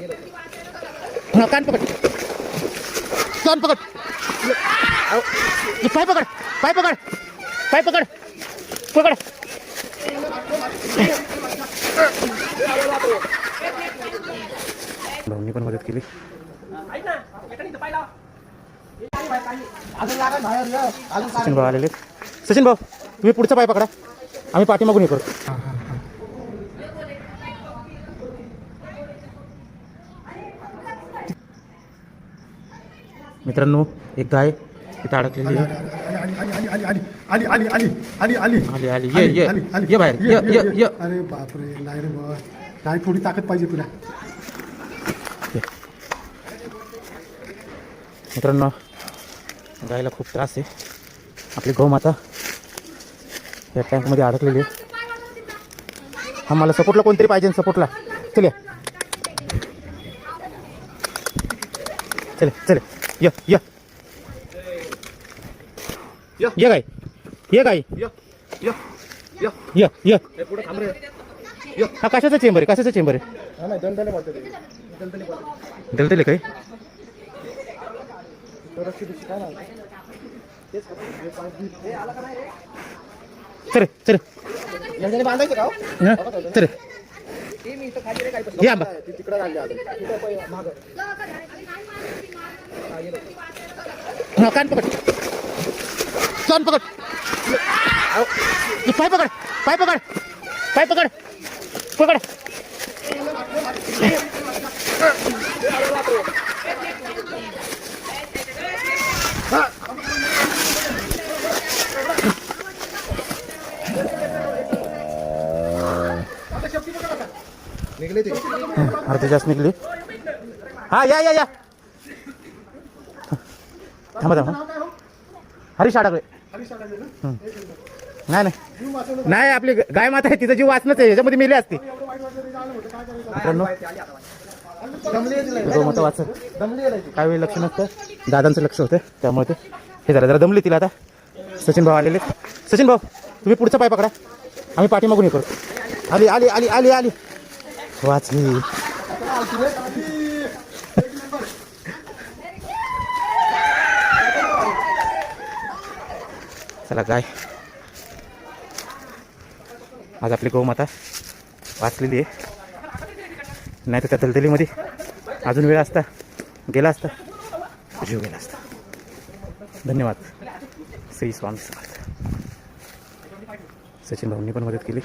हा, कान पकड, कान पकड, पाय पकड, पाय पकड, पाय पकड, पकड. भाऊनी पण मदत केली. सचिन भाऊ आलेले. सचिन भाऊ तुम्ही पुढचा पाय पकडा, आम्ही पाठीमागून हे करू. मित्रांनो एक गाय इथं अडकलेली आहे. आली आली ये ये ये बाहेर ये ये ये. अरे बापरे, नाही रे बा, काय थोडी ताकद पाहिजे तुला. मित्रांनो गायला खूप त्रास आहे. आपली गौमाता या टँकमध्ये अडकलेली आहे. हा मला सपोर्टला कोणतरी पाहिजे, सपोर्टला. चल चल चल ये ये ये गाय, ये गाय, ये ये. हा कशाचा चेंबर आहे, कशाचा चेंबर आहे? दलदले काय? चल चल बांधायचं का? चल या बा. हा, कान पकड, कान पकड, पाय पकड, पाय पकड, पाय पकड, पकड. अर्धी जास्त निघली. हा या या या. थांबा थांबा. हरीश अडकले. नाही नाही नाही, आपली गाय माता आहे, तिचा जीव वाचणंच आहे, याच्यामध्ये मेली असती. गौमाता वाचत काय वेळ लक्ष नसतं, दादांचं लक्ष होतं, त्यामुळे ते हे जरा दमली तिला. आता सचिन भाऊ आलेले. सचिन भाऊ तुम्ही पुढचा पाय पकडा, आम्ही पाठीमागून हे करू. आली आली आली आली आली. वाचली. चला गाय, आज आपली गौमाता वाचलेली आहे. नाही तर त्या दलदलीमध्ये अजून वेळ असता, गेला असता, जीव गेला असता. धन्यवाद. श्री स्वामी समर्थ. सचिन भाऊंनी पण मदत केली.